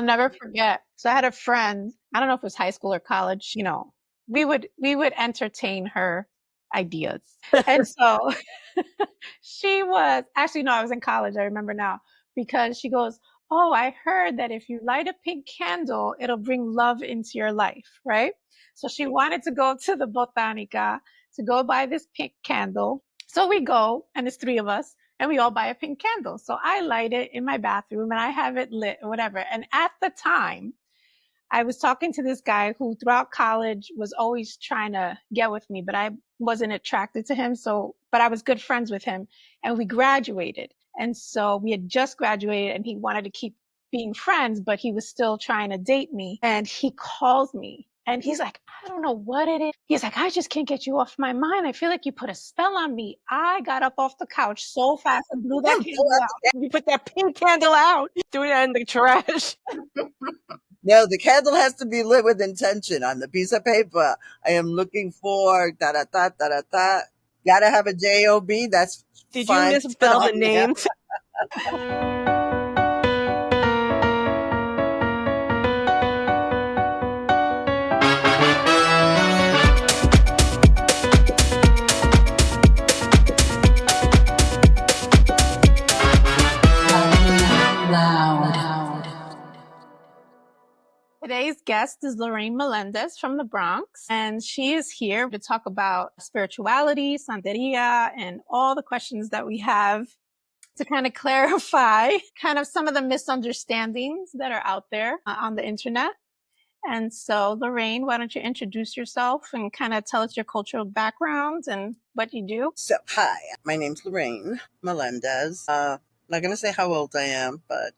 I'll never forget. So I had a friend, I don't know if it was high school or college, we would entertain her ideas. And so she was actually no, I was in college, I remember now, because she goes, "Oh, I heard that if you light a pink candle, it'll bring love into your life," right? So she wanted to go to the Botanica to go buy this pink candle. So we go, and it's three of us, and we all buy a pink candle. So I light it in my bathroom and I have it lit or whatever. And at the time, I was talking to this guy who throughout college was always trying to get with me, but I wasn't attracted to him. So, but I was good friends with him and we graduated. And so we had just graduated and he wanted to keep being friends, but he was still trying to date me. And he calls me and he's like, "I don't know what it is." He's like, "I just can't get you off my mind. I feel like you put a spell on me." I got up off the couch so fast and blew that candle out. You put that pink candle out, threw that in the trash. No, the candle has to be lit with intention on the piece of paper. I am looking for da da da da da da. Gotta have a J-O-B. That's Did you fine. misspell the names? Today's guest is Lorraine Melendez from the Bronx, and she is here to talk about spirituality, Santeria, and all the questions that we have to kind of clarify kind of some of the misunderstandings that are out there on the internet. And so, Lorraine, why don't you introduce yourself and kind of tell us your cultural background and what you do? So, hi, my name's Lorraine Melendez. Not gonna say how old I am, but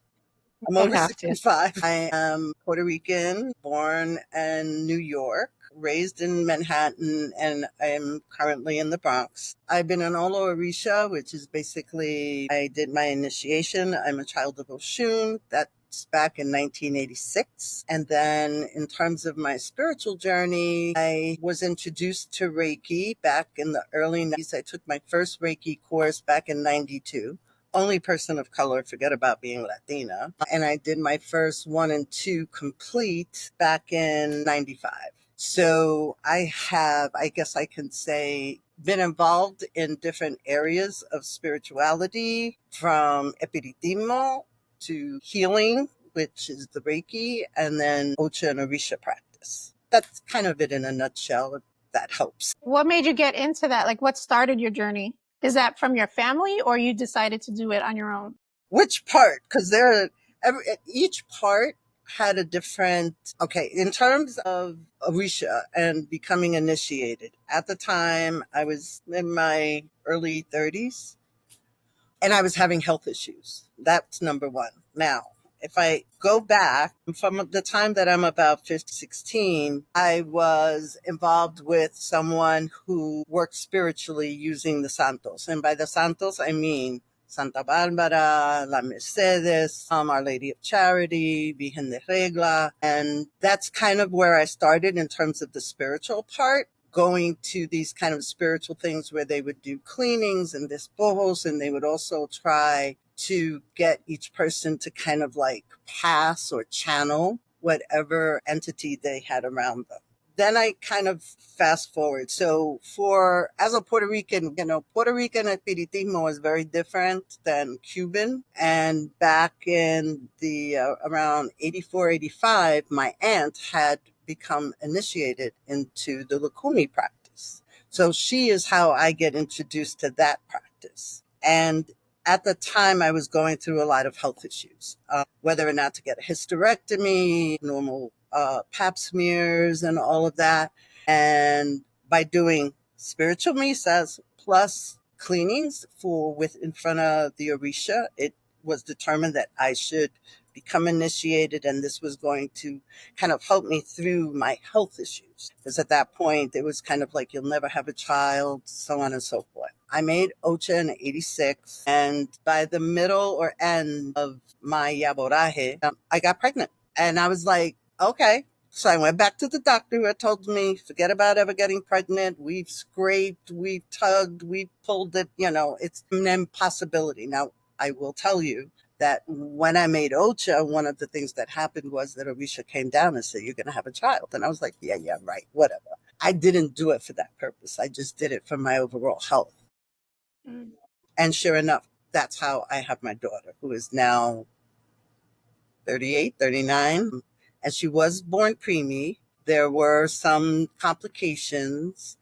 I'm Don't over have to. 65. I am Puerto Rican, born in New York, raised in Manhattan, and I'm currently in the Bronx. I've been an Olo Orisha, which is basically, I did my initiation. I'm a child of Oshun. That's back in 1986. And then in terms of my spiritual journey, I was introduced to Reiki back in the early 90s. I took my first Reiki course back in 92. Only person of color, forget about being Latina. And I did my first 1 and 2 complete back in 95. So I have, I guess I can say, been involved in different areas of spirituality, from Espiritismo to healing, which is the Reiki, and then Ocha and Orisha practice. That's kind of it in a nutshell, if that helps. What made you get into that? Like, what started your journey? Is that from your family or you decided to do it on your own? Which part? Because each part had a different, okay, in terms of Orisha and becoming initiated. At the time, I was in my early 30s and I was having health issues. That's number one. Now, if I go back from the time that I'm about 15, 16, I was involved with someone who worked spiritually using the Santos. And by the Santos, I mean Santa Barbara, La Mercedes, Our Lady of Charity, Virgen de Regla. And that's kind of where I started in terms of the spiritual part, going to these kind of spiritual things where they would do cleanings and despojos, and they would also try to get each person to kind of like pass or channel whatever entity they had around them. Then I kind of fast forward. So as a Puerto Rican, Puerto Rican Espiritismo is very different than Cuban. And back in the around 84, 85, my aunt had become initiated into the Lukumi practice. So she is how I get introduced to that practice. And at the time, I was going through a lot of health issues, whether or not to get a hysterectomy, normal pap smears, and all of that. And by doing spiritual misas plus cleanings in front of the Orisha, it was determined that I should become initiated, and this was going to kind of help me through my health issues. Because at that point, it was kind of like, you'll never have a child, so on and so forth. I made Ocha in 86, and by the middle or end of my yaboraje, I got pregnant. And I was like, okay. So I went back to the doctor who had told me, forget about ever getting pregnant. We've scraped, we've tugged, we've pulled it, it's an impossibility. Now, I will tell you that when I made Ocha, one of the things that happened was that Orisha came down and said, "You're going to have a child." And I was like, yeah, right, whatever. I didn't do it for that purpose. I just did it for my overall health. Mm. And sure enough, that's how I have my daughter, who is now 38, 39. And she was born preemie. There were some complications,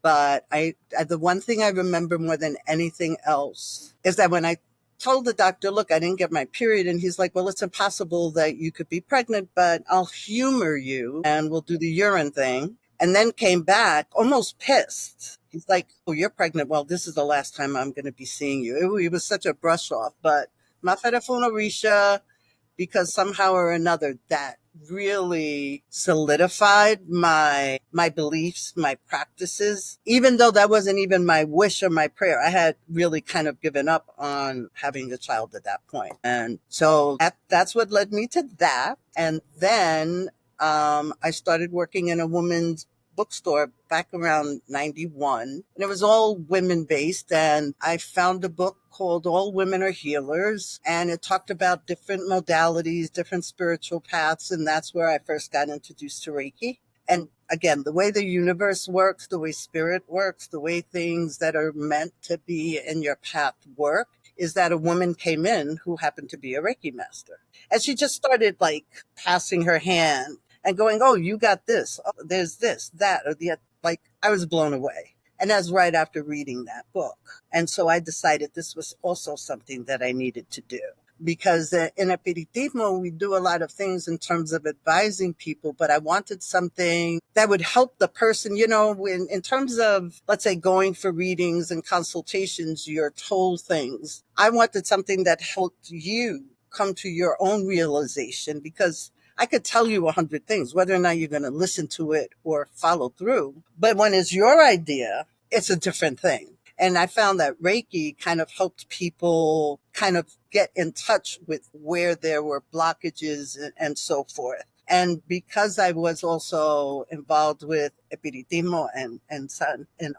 but the one thing I remember more than anything else is that when I told the doctor, look, I didn't get my period, and he's like, well, it's impossible that you could be pregnant, but I'll humor you and we'll do the urine thing. And then came back almost pissed. He's like, oh, you're pregnant. Well, this is the last time I'm going to be seeing you. It was such a brush off, but Mafera Funarisha, because somehow or another that really solidified my beliefs, my practices, even though that wasn't even my wish or my prayer. I had really kind of given up on having a child at that point. And so that's what led me to that. And then I started working in a woman's bookstore back around 91, and it was all women based. And I found a book called All Women Are Healers, and it talked about different modalities, different spiritual paths. And that's where I first got introduced to Reiki. And again, the way the universe works, the way spirit works, the way things that are meant to be in your path work, is that a woman came in who happened to be a Reiki master. And she just started like passing her hand and going, oh, you got this. Oh, there's this, that, or the, like, I was blown away. And that's right after reading that book. And so I decided this was also something that I needed to do. Because in Espiritismo, we do a lot of things in terms of advising people, but I wanted something that would help the person, you know, in terms of, let's say, going for readings and consultations, you're told things. I wanted something that helped you come to your own realization, because I could tell you 100 things, whether or not you're going to listen to it or follow through. But when it's your idea, it's a different thing. And I found that Reiki kind of helped people kind of get in touch with where there were blockages and so forth. And because I was also involved with Espiritismo and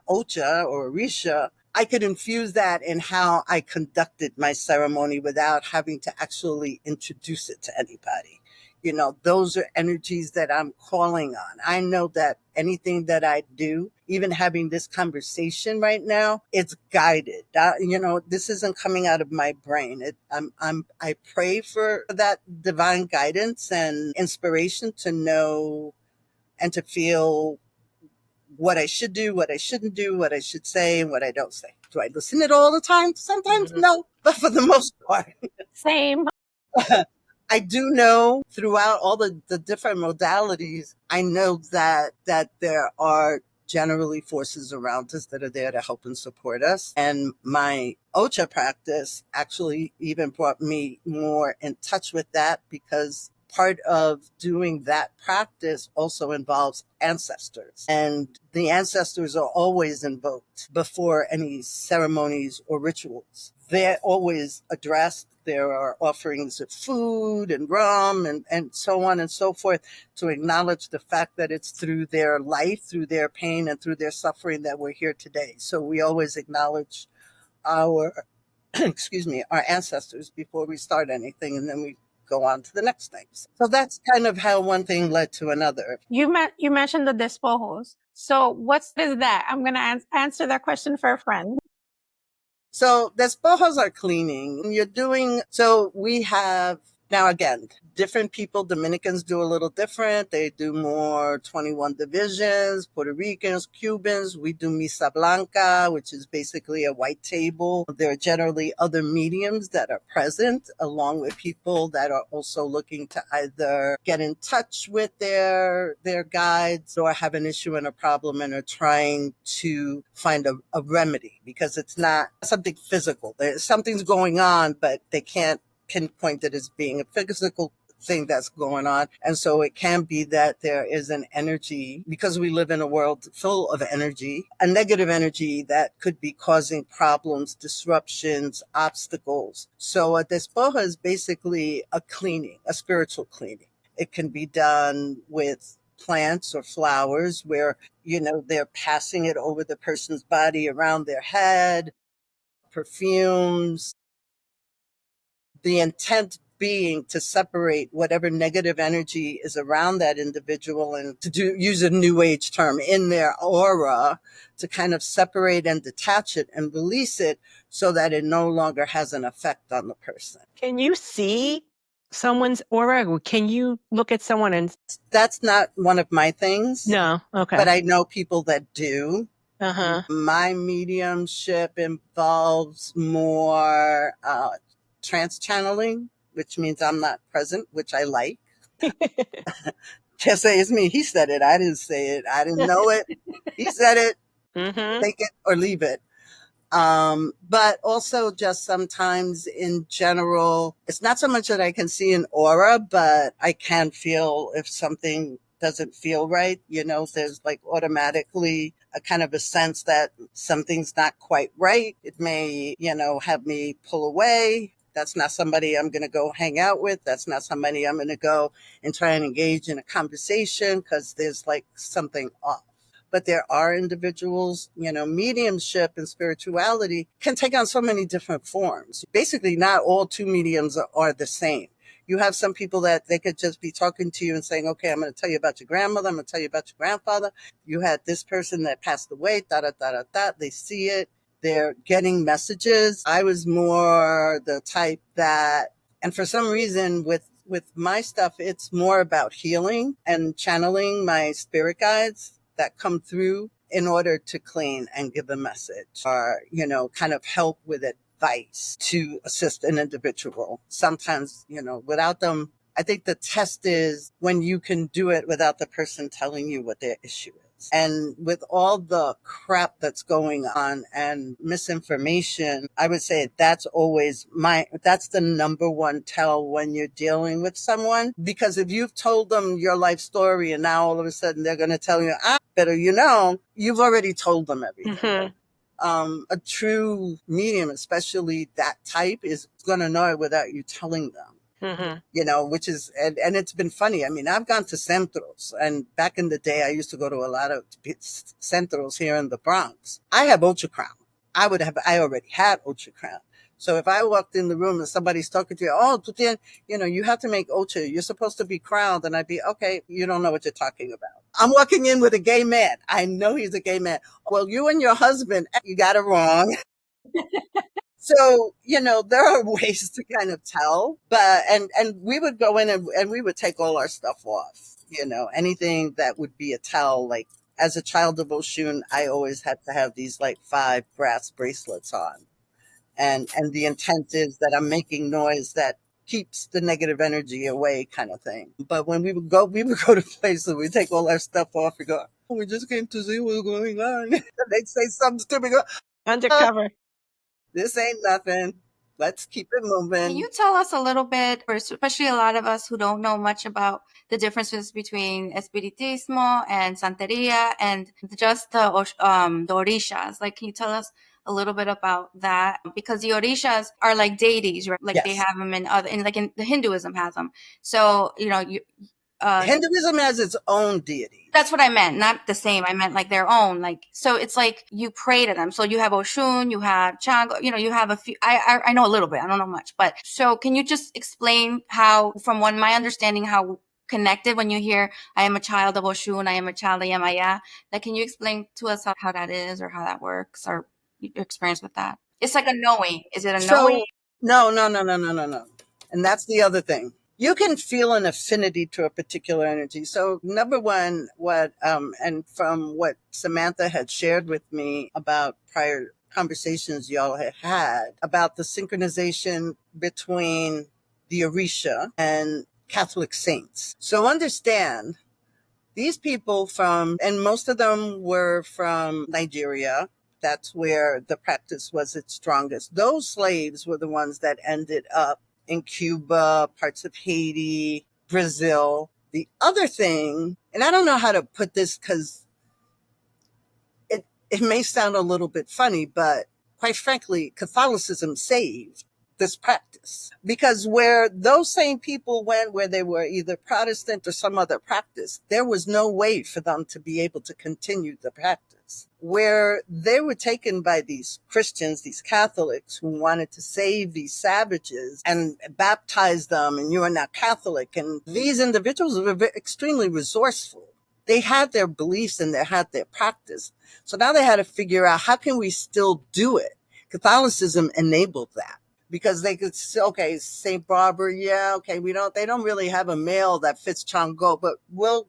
Ocha or Orisha, I could infuse that in how I conducted my ceremony without having to actually introduce it to anybody. You know, those are energies that I'm calling on. I know that anything that I do, even having this conversation right now, it's guided. You know, this isn't coming out of my brain. I pray for that divine guidance and inspiration to know and to feel what I should do, what I shouldn't do, what I should say, and what I don't say. Do I listen to it all the time? Sometimes no, but for the most part. Same. I do know throughout all the different modalities, I know that there are generally forces around us that are there to help and support us. And my Ocha practice actually even brought me more in touch with that, because part of doing that practice also involves ancestors. And the ancestors are always invoked before any ceremonies or rituals. They're always addressed. There are offerings of food and rum and so on and so forth, to acknowledge the fact that it's through their life, through their pain, and through their suffering that we're here today. So we always acknowledge our, excuse me, our ancestors before we start anything, and then we go on to the next things. So that's kind of how one thing led to another. You mentioned the despojos. So what is that? I'm going to answer that question for a friend. So despojos are cleaning. You're doing, so we have, now again, different people, Dominicans do a little different. They do more 21 divisions, Puerto Ricans, Cubans. We do misa blanca, which is basically a white table. There are generally other mediums that are present, along with people that are also looking to either get in touch with their guides, or have an issue and a problem and are trying to find a remedy, because it's not something physical. Something's going on, but they can't pinpoint it as being a physical thing that's going on. And so it can be that there is an energy, because we live in a world full of energy, a negative energy that could be causing problems, disruptions, obstacles. So a despoja is basically a cleaning, a spiritual cleaning. It can be done with plants or flowers, where, you know, they're passing it over the person's body, around their head, perfumes. the intent being to separate whatever negative energy is around that individual and to use a new age term in their aura, to kind of separate and detach it and release it so that it no longer has an effect on the person. Can you see someone's aura? Can you look at someone and... That's not one of my things. No. Okay. But I know people that do. Uh-huh. My mediumship involves more trance channeling, which means I'm not present, which I like. Can't say it's me. He said it. I didn't say it. I didn't know it. He said it. Mm-hmm. Take it or leave it. But also just sometimes in general, it's not so much that I can see an aura, but I can feel if something doesn't feel right. There's like automatically a kind of a sense that something's not quite right. It may, have me pull away. That's not somebody I'm going to go hang out with. That's not somebody I'm going to go and try and engage in a conversation because there's like something off. But there are individuals, mediumship and spirituality can take on so many different forms. Basically, not all two mediums are the same. You have some people that they could just be talking to you and saying, okay, I'm going to tell you about your grandmother. I'm going to tell you about your grandfather. You had this person that passed away, da, da, da, da, da. They see it. They're getting messages. I was more the type that, and for some reason with my stuff, it's more about healing and channeling my spirit guides that come through in order to clean and give a message or, kind of help with advice to assist an individual. Sometimes, without them, I think the test is when you can do it without the person telling you what their issue is. And with all the crap that's going on and misinformation, I would say that's the number one tell when you're dealing with someone. Because if you've told them your life story and now all of a sudden they're going to tell you, better you've already told them everything. Mm-hmm. A true medium, especially that type, is going to know it without you telling them. Mm-hmm. Which is, and it's been funny. I mean, I've gone to centros, and back in the day, I used to go to a lot of centros here in the Bronx. I have Ultra Crown. I already had Ultra Crown. So if I walked in the room and somebody's talking to you, you have to make Ultra. You're supposed to be crowned. And I'd be, okay, you don't know what you're talking about. I'm walking in with a gay man. I know he's a gay man. Well, you and your husband, you got it wrong. So, there are ways to kind of tell, but, and we would go in and we would take all our stuff off, anything that would be a tell. Like as a child of Oshun, I always had to have these like 5 brass bracelets on. And the intent is that I'm making noise that keeps the negative energy away kind of thing. But when we would go to places, we take all our stuff off. We go, we just came to see what's going on. They'd say something stupid. Go, undercover. This ain't nothing. Let's keep it moving. Can you tell us a little bit, or especially a lot of us who don't know much about the differences between Espiritismo and Santeria and just the Orishas? Like, can you tell us a little bit about that? Because the Orishas are like deities, right? Like yes. They have them in the Hinduism has them. So, Hinduism has its own deity. That's what I meant. Not the same. I meant like their own. Like, so it's like you pray to them. So you have Oshun, you have Chango, you have a few, I know a little bit. I don't know much, but so can you just explain how, from my understanding, how connected when you hear, I am a child of Oshun, I am a child of Yemaya. Like, can you explain to us how that is or how that works or your experience with that? It's like a knowing. Is it a knowing? No. And that's the other thing. You can feel an affinity to a particular energy. So number one, and from what Samantha had shared with me about prior conversations y'all had about the synchronization between the Orisha and Catholic saints. So understand, these people and most of them were from Nigeria. That's where the practice was its strongest. Those slaves were the ones that ended up in Cuba, parts of Haiti, Brazil. The other thing, and I don't know how to put this because it may sound a little bit funny, but quite frankly, Catholicism saved this practice, because where those same people went, where they were either Protestant or some other practice, there was no way for them to be able to continue the practice. Where they were taken by these Christians, these Catholics who wanted to save these savages and baptize them, and you are now Catholic. And these individuals were extremely resourceful. They had their beliefs and they had their practice. So now they had to figure out, how can we still do it? Catholicism enabled that, because they could say, okay, St. Barbara, yeah, okay, they don't really have a male that fits Chango, but we're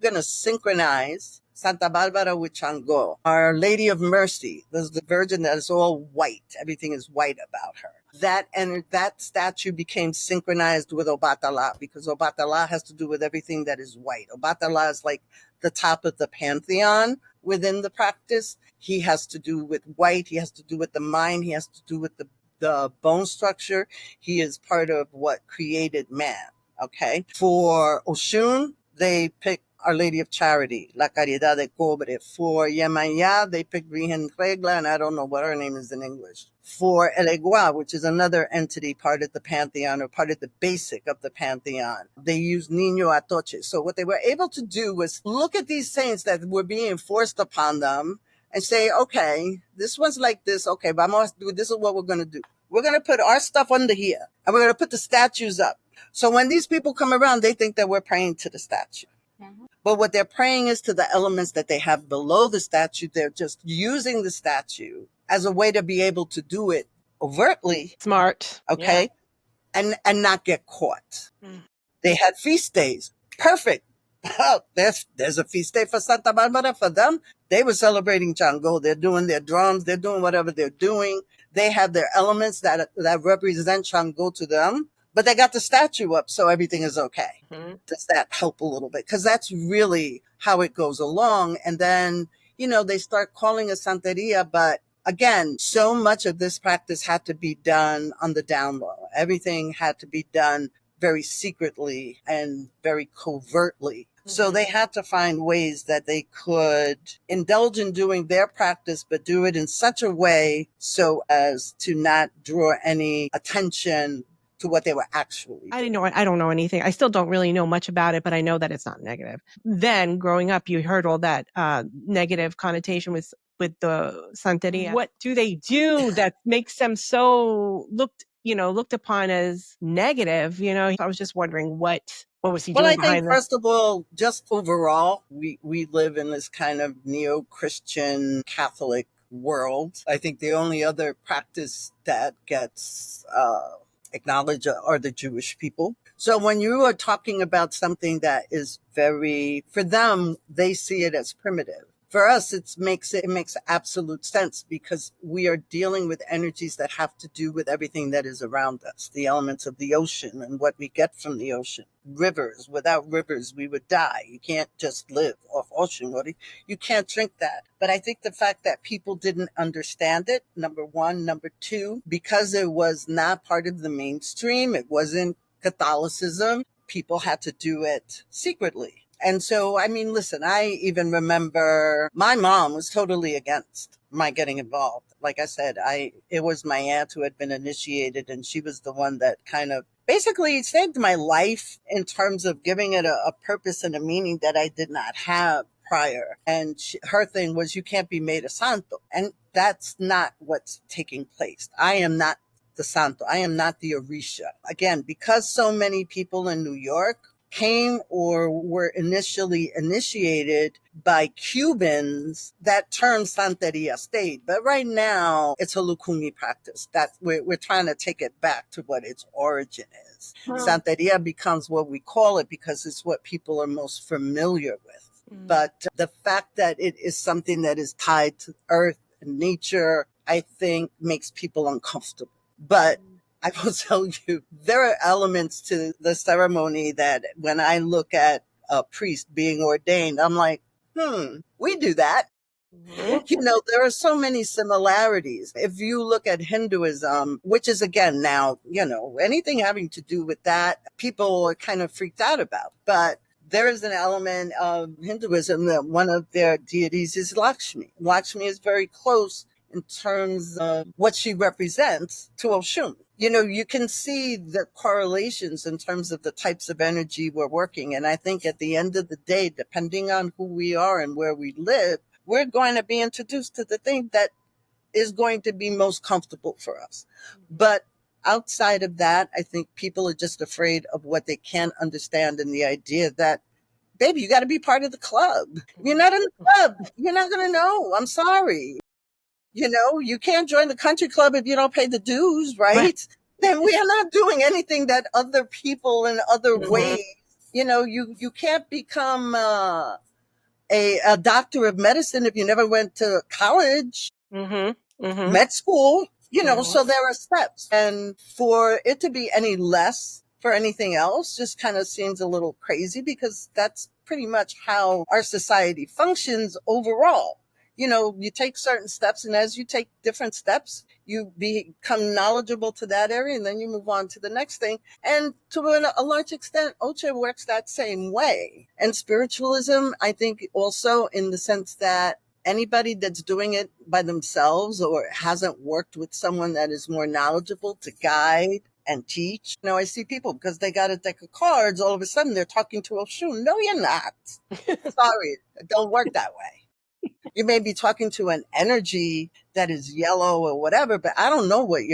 going to synchronize Santa Barbara with Chango. Our Lady of Mercy, there's the Virgin that is all white. Everything is white about her. That statue became synchronized with Obatala, because Obatala has to do with everything that is white. Obatala is like the top of the pantheon within the practice. He has to do with white. He has to do with the mind. He has to do with the bone structure. He is part of what created man. Okay. For Oshun, they picked Our Lady of Charity, La Caridad de Cobre. For Yemaya, they picked Virgen Regla, and I don't know what her name is in English. For Elegua, which is another entity part of the pantheon, or part of the basic of the pantheon, they used Niño Atoche. So what they were able to do was look at these saints that were being forced upon them and say, okay, this one's like this. Okay, vamos, this is what we're going to do. We're going to put our stuff under here, and we're going to put the statues up. So when these people come around, they think that we're praying to the statue. Mm-hmm. But what they're praying is to the elements that they have below the statue. They're just using the statue as a way to be able to do it overtly. Smart. Okay. Yeah. And not get caught. Mm. They had feast days. Perfect. There's a feast day for Santa Barbara for them. They were celebrating Chango. They're doing their drums. They're doing whatever they're doing. They have their elements that represent Chango to them. But they got the statue up, so everything is okay. Mm-hmm. Does that help a little bit? Because that's really how it goes along. And then, they start calling it Santeria. But again, so much of this practice had to be done on the down low. Everything had to be done very secretly and very covertly. Mm-hmm. So they had to find ways that they could indulge in doing their practice, but do it in such a way so as to not draw any attention to what they were actually doing. I don't know anything. I still don't really know much about it, but I know that it's not negative. Then growing up, you heard all that negative connotation with the Santeria. What do they do that makes them so looked upon as negative? I was just wondering what was he doing behind Well, I think, first of all, just overall, we live in this kind of neo-Christian Catholic world. I think the only other practice that gets acknowledged are the Jewish people. So when you are talking about something that is for them, they see it as primitive. For us, it makes absolute sense, because we are dealing with energies that have to do with everything that is around us, the elements of the ocean and what we get from the ocean. Rivers. Without rivers, we would die. You can't just live off ocean water. You can't drink that. But I think the fact that people didn't understand it, number one. Number two, because it was not part of the mainstream, it wasn't Catholicism, people had to do it secretly. And so, listen, I even remember my mom was totally against my getting involved. Like I said, it was my aunt who had been initiated, and she was the one that kind of basically saved my life in terms of giving it a purpose and a meaning that I did not have prior. And her thing was, you can't be made a santo. And that's not what's taking place. I am not the santo. I am not the Orisha. Again, because so many people in New York came or were initially initiated by Cubans, that term Santeria stayed. But right now, it's a Lukumi practice. We're trying to take it back to what its origin is. Santeria becomes what we call it because it's what people are most familiar with. But the fact that it is something that is tied to earth and nature, I think makes people uncomfortable. But I will tell you, there are elements to the ceremony that when I look at a priest being ordained, I'm like, we do that. Mm-hmm. There are so many similarities. If you look at Hinduism, which is again now, anything having to do with that, people are kind of freaked out about. But there is an element of Hinduism that one of their deities is Lakshmi. Lakshmi is very close in terms of what she represents to Oshun. you can see the correlations in terms of the types of energy we're working. And I think at the end of the day, depending on who we are and where we live, we're going to be introduced to the thing that is going to be most comfortable for us. But outside of that, I think people are just afraid of what they can't understand, and the idea that, baby, you got to be part of the club. If you're not in the club, you're not going to know. I'm sorry. You can't join the country club if you don't pay the dues, right? Then we are not doing anything that other people in other ways, you can't become a doctor of medicine if you never went to college, med school, so there are steps. And for it to be any less for anything else just kind of seems a little crazy, because that's pretty much how our society functions overall. You take certain steps, and as you take different steps, you become knowledgeable to that area, and then you move on to the next thing. And to a large extent, Ocha works that same way. And spiritualism, I think, also in the sense that anybody that's doing it by themselves or hasn't worked with someone that is more knowledgeable to guide and teach. I see people, because they got a deck of cards, all of a sudden they're talking to Oshun. No, you're not. Sorry, it don't work that way. You may be talking to an energy that is yellow or whatever, but I don't know what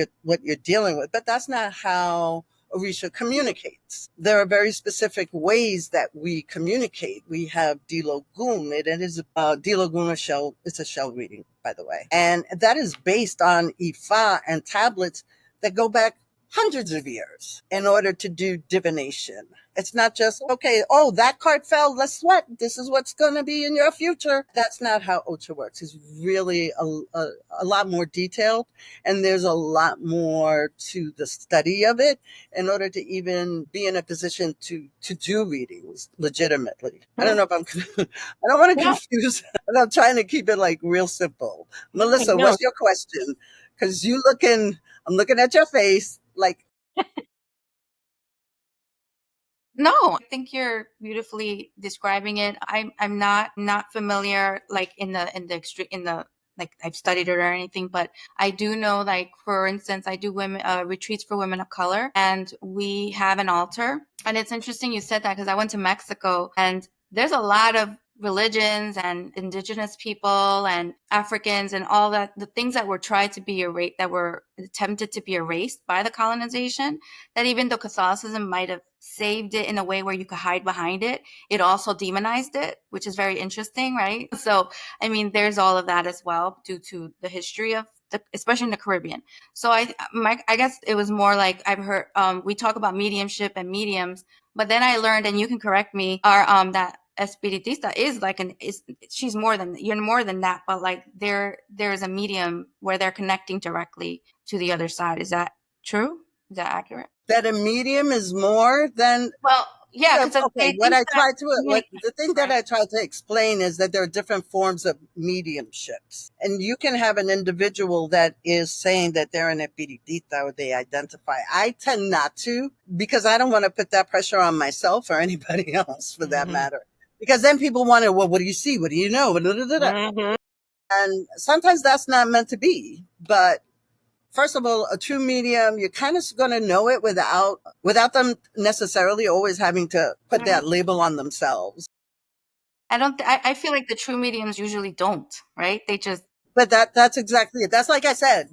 you're dealing with. But that's not how Orisha communicates. There are very specific ways that we communicate. We have Dilogun. It is Dilogun shell. It's a shell reading, by the way, and that is based on Ifa and tablets that go back hundreds of years in order to do divination. It's not just, okay, oh, that card fell, let's sweat. This is what's going to be in your future. That's not how Ocha works. It's really a lot more detailed, and there's a lot more to the study of it in order to even be in a position to do readings legitimately. I don't know if I don't want to confuse, but I'm trying to keep it like real simple. Melissa, what's your question? Because I'm looking at your face like. No, I think you're beautifully describing it. I'm not familiar, like in the like I've studied it or anything, but I do know, like, for instance, I do women retreats for women of color, and we have an altar. And it's interesting you said that, because I went to Mexico, and there's a lot of religions and indigenous people and Africans and all that, the things that were tried to be erased, that were attempted to be erased by the colonization, that even though Catholicism might have saved it in a way where you could hide behind it, it also demonized it, which is very interesting, right? So, I mean, there's all of that as well, due to the history of especially in the Caribbean. So I guess it was more like, I've heard, we talk about mediumship and mediums, but then I learned, and you can correct me, that Espiritista is like she's more than, you're more than that, but like there's a medium where they're connecting directly to the other side. Is that true? Is that accurate? That a medium is more than, well, yeah. Okay, the thing that I try to explain is that there are different forms of mediumships, and you can have an individual that is saying that they're an espiritista or they identify. I tend not to, because I don't want to put that pressure on myself or anybody else, for that matter. Because then people want to, well, what do you see? What do you know? And sometimes that's not meant to be. But first of all, a true medium, you're kind of going to know it without them necessarily always having to put that label on themselves. I feel like the true mediums usually don't, right? They just. But that's exactly it. That's like I said,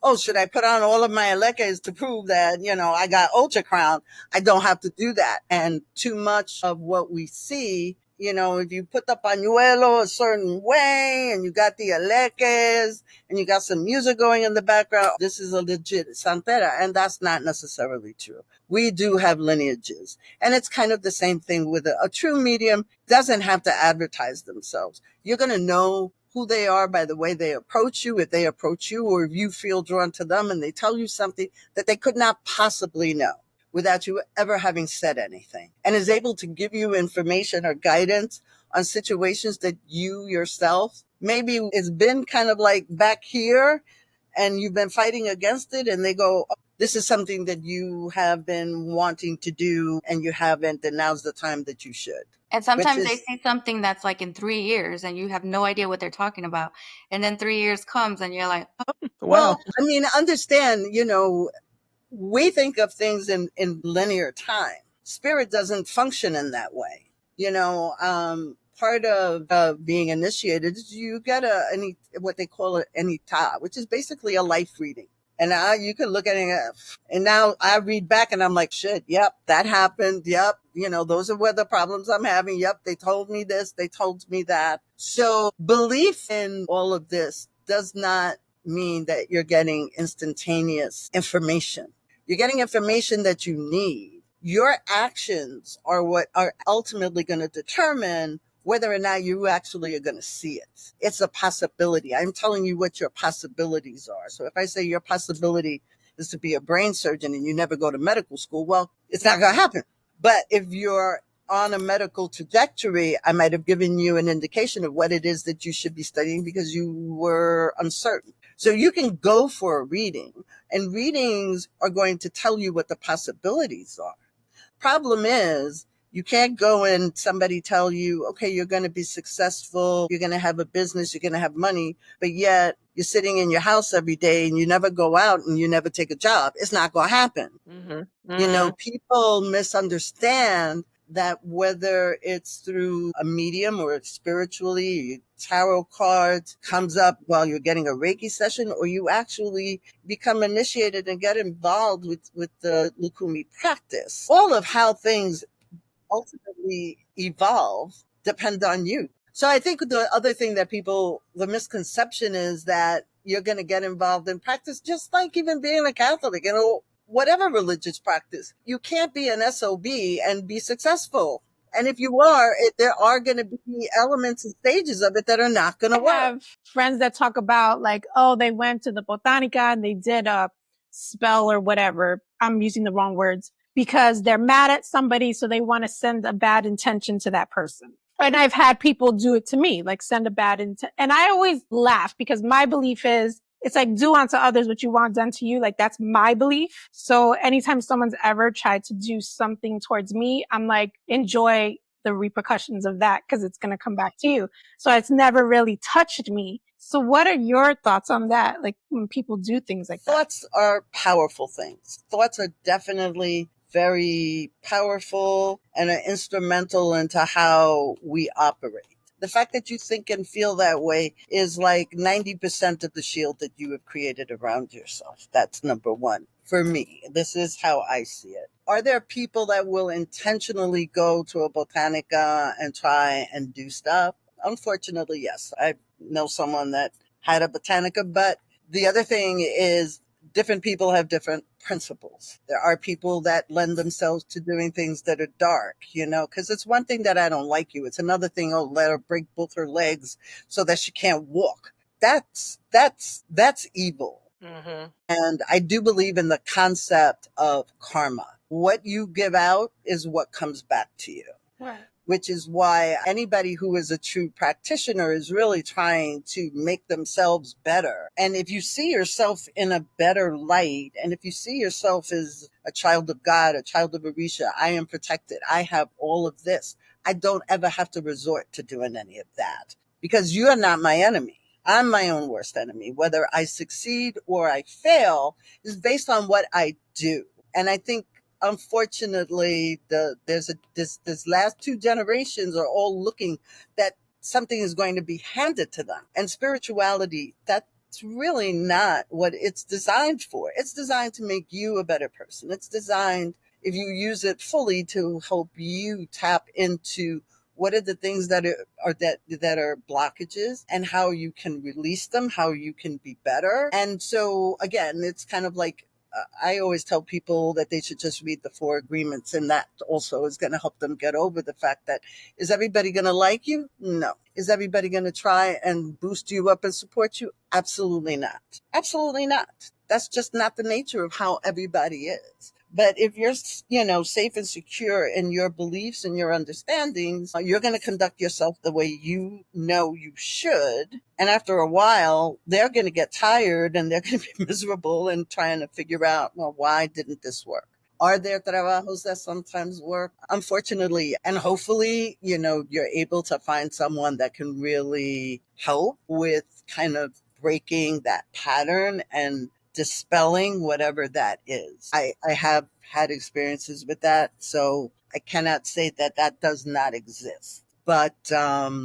oh, should I put on all of my elekes to prove that, I got Ultra Crown? I don't have to do that. And too much of what we see, if you put the pañuelo a certain way and you got the elekes and you got some music going in the background, this is a legit santera. And that's not necessarily true. We do have lineages. And it's kind of the same thing with a true medium. Doesn't have to advertise themselves. You're going to know who they are by the way they approach you, if they approach you, or if you feel drawn to them and they tell you something that they could not possibly know without you ever having said anything, and is able to give you information or guidance on situations that you yourself, maybe it's been kind of like back here and you've been fighting against it, and they go, oh, this is something that you have been wanting to do and you haven't, and now's the time that you should. And sometimes they say something that's like in 3 years and you have no idea what they're talking about. And then 3 years comes and you're like, oh. Well, I mean, understand, we think of things in linear time. Spirit doesn't function in that way. Part of being initiated is you get what they call an anita, which is basically a life reading. And now you can look at it, and now I read back and I'm like, shit, yep, that happened. Yep. Those are where the problems I'm having. Yep. They told me this. They told me that. So belief in all of this does not mean that you're getting instantaneous information. You're getting information that you need. Your actions are what are ultimately going to determine whether or not you actually are going to see it. It's a possibility. I'm telling you what your possibilities are. So if I say your possibility is to be a brain surgeon and you never go to medical school, well, it's not going to happen. But if you're on a medical trajectory, I might have given you an indication of what it is that you should be studying because you were uncertain. So you can go for a reading, and readings are going to tell you what the possibilities are. Problem is, you can't go and somebody tell you, okay, you're going to be successful, you're going to have a business, you're going to have money, but yet you're sitting in your house every day and you never go out and you never take a job. It's not going to happen. People misunderstand that whether it's through a medium or spiritually, tarot cards comes up while you're getting a Reiki session, or you actually become initiated and get involved with the Lukumi practice. All of how things ultimately evolve depend on you. So I think the other thing that the misconception is that you're going to get involved in practice, just like even being a Catholic, whatever religious practice. You can't be an SOB and be successful. And if you are, there are going to be elements and stages of it that are not going to work. I have friends that talk about like, oh, they went to the Botanica and they did a spell or whatever. I'm using the wrong words because they're mad at somebody. So they want to send a bad intention to that person. And I've had people do it to me, like send a bad intent. And I always laugh because my belief is it's like do unto others what you want done to you. Like that's my belief. So anytime someone's ever tried to do something towards me, I'm like, enjoy the repercussions of that because it's going to come back to you. So it's never really touched me. So what are your thoughts on that? Like when people do things like that? Thoughts are powerful things. Thoughts are definitely very powerful and are instrumental into how we operate. The fact that you think and feel that way is like 90% of the shield that you have created around yourself. That's number one. For me, this is how I see it. Are there people that will intentionally go to a Botanica and try and do stuff? Unfortunately, yes. I know someone that had a Botanica, but the other thing is different people have different principles. There are people that lend themselves to doing things that are dark, because it's one thing that I don't like you. It's another thing, let her break both her legs so that she can't walk. That's evil. Mm-hmm. And I do believe in the concept of karma. What you give out is what comes back to you. Right. Which is why anybody who is a true practitioner is really trying to make themselves better. And if you see yourself in a better light, and if you see yourself as a child of God, a child of Orisha, I am protected, I have all of this, I don't ever have to resort to doing any of that because you are not my enemy. I'm my own worst enemy. Whether I succeed or I fail is based on what I do. And I think unfortunately, this last two generations are all looking that something is going to be handed to them. And spirituality, that's really not what it's designed for. It's designed to make you a better person. It's designed, if you use it fully, to help you tap into what are the things that are blockages and how you can release them, how you can be better. And so again, it's kind of like, I always tell people that they should just read the 4 agreements, and that also is going to help them get over the fact that, is everybody going to like you? No. Is everybody going to try and boost you up and support you? Absolutely not. Absolutely not. That's just not the nature of how everybody is. But if you're, safe and secure in your beliefs and your understandings, you're going to conduct yourself the way you know you should. And after a while, they're going to get tired and they're going to be miserable and trying to figure out, well, why didn't this work? Are there trabajos that sometimes work? Unfortunately, and hopefully, you're able to find someone that can really help with kind of breaking that pattern and dispelling whatever that is. I have had experiences with that, so I cannot say that that does not exist. But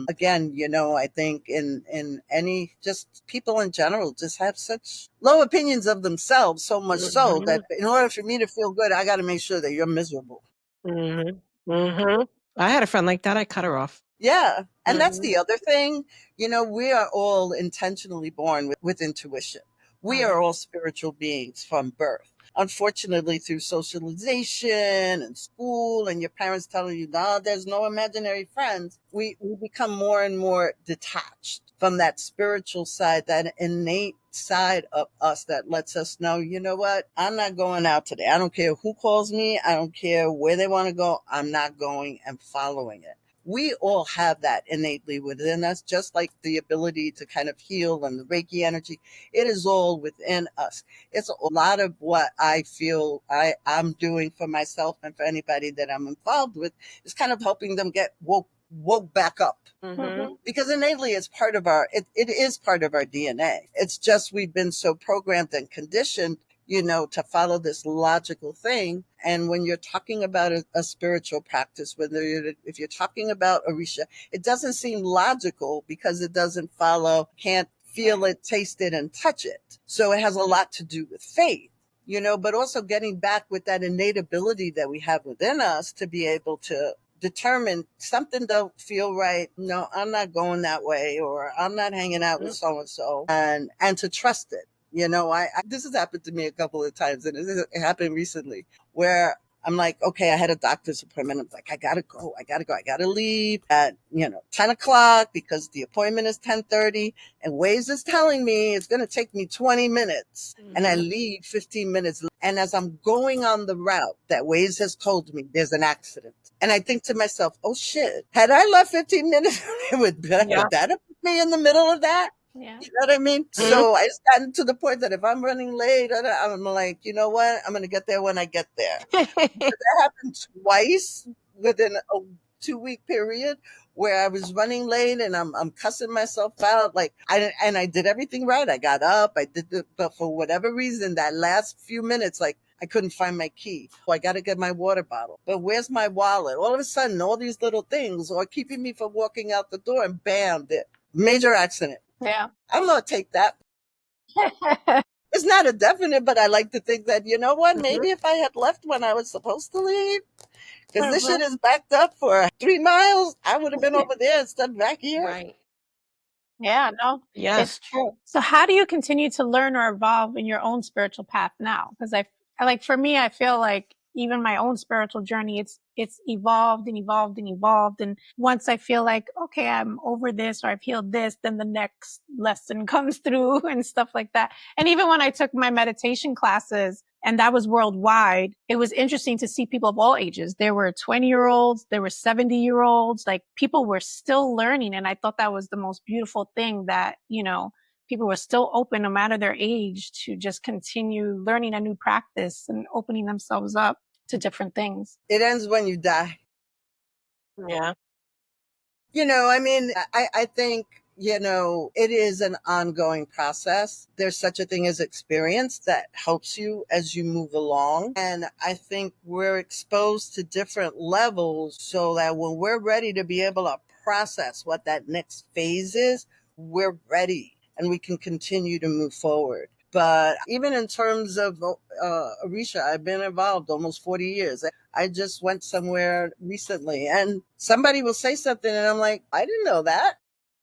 again, I think in any, just people in general just have such low opinions of themselves, so much so that in order for me to feel good, I got to make sure that you're miserable. I had a friend like that. I cut her off. Yeah. And that's the other thing. We are all intentionally born with intuition. We are all spiritual beings from birth. Unfortunately, through socialization and school and your parents telling you, no, there's no imaginary friends, we become more and more detached from that spiritual side, that innate side of us that lets us know, you know what, I'm not going out today. I don't care who calls me. I don't care where they want to go. I'm not going and following it. We all have that innately within us, just like the ability to kind of heal and the Reiki energy. It is all within us. It's a lot of what I feel I'm doing for myself and for anybody that I'm involved with is kind of helping them get woke back up. Because innately it's part of it is part of our DNA. It's just we've been so programmed and conditioned to follow this logical thing. And when you're talking about a spiritual practice, if you're talking about Orisha, it doesn't seem logical because it doesn't follow, can't feel it, taste it, and touch it. So it has a lot to do with faith, but also getting back with that innate ability that we have within us to be able to determine something don't feel right. No, I'm not going that way, or I'm not hanging out with so-and-so, and to trust it. This has happened to me a couple of times, and it happened recently where I'm like, okay, I had a doctor's appointment. I'm like, I gotta go. I gotta leave at, 10 o'clock because the appointment is 10:30, and Waze is telling me it's going to take me 20 minutes and I leave 15 minutes. And as I'm going on the route that Waze has told me, there's an accident. And I think to myself, oh shit, had I left 15 minutes, would that have put me in the middle of that? Yeah. You know what I mean? So it's gotten to the point that if I'm running late, I'm like, you know what? I'm going to get there when I get there. That happened twice within a 2-week period where I was running late and I'm cussing myself out. Like I did everything right. I got up, but for whatever reason, that last few minutes, like I couldn't find my key. I got to get my water bottle, but where's my wallet? All of a sudden, all these little things are keeping me from walking out the door, and bam, major accident. Yeah. I'm going to take that. It's not a definite, but I like to think that, you know what, maybe if I had left when I was supposed to leave, because this shit is backed up for 3 miles, I would have been over there instead of back here. Right. Yeah, no, Yes. it's true. So how do you continue to learn or evolve in your own spiritual path now? Because I like, for me, I feel like even my own spiritual journey, it's evolved and evolved and evolved. And once I feel like, okay, I'm over this or I've healed this, then the next lesson comes through and stuff like that. And even when I took my meditation classes, and that was worldwide, it was interesting to see people of all ages. There were 20-year-olds, there were 70-year-olds, like people were still learning. And I thought that was the most beautiful thing, that, people were still open no matter their age to just continue learning a new practice and opening themselves up to different things. It ends when you die. Yeah. I think, it is an ongoing process. There's such a thing as experience that helps you as you move along. And I think we're exposed to different levels so that when we're ready to be able to process what that next phase is, we're ready and we can continue to move forward. But even in terms of Orisha, I've been involved almost 40 years. I just went somewhere recently and somebody will say something and I'm like, I didn't know that.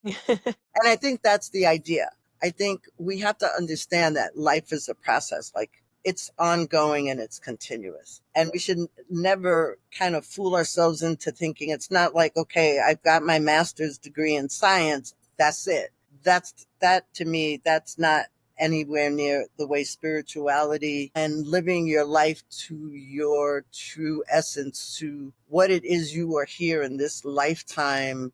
And I think that's the idea. I think we have to understand that life is a process. Like it's ongoing and it's continuous. And we should never kind of fool ourselves into thinking it's not like, okay, I've got my master's degree in science. That's it. That to me, that's not anywhere near the way spirituality and living your life to your true essence, to what it is you are here in this lifetime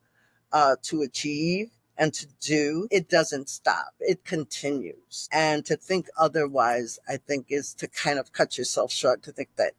to achieve and to do. It doesn't stop. It continues. And to think otherwise, I think, is to kind of cut yourself short, to think that,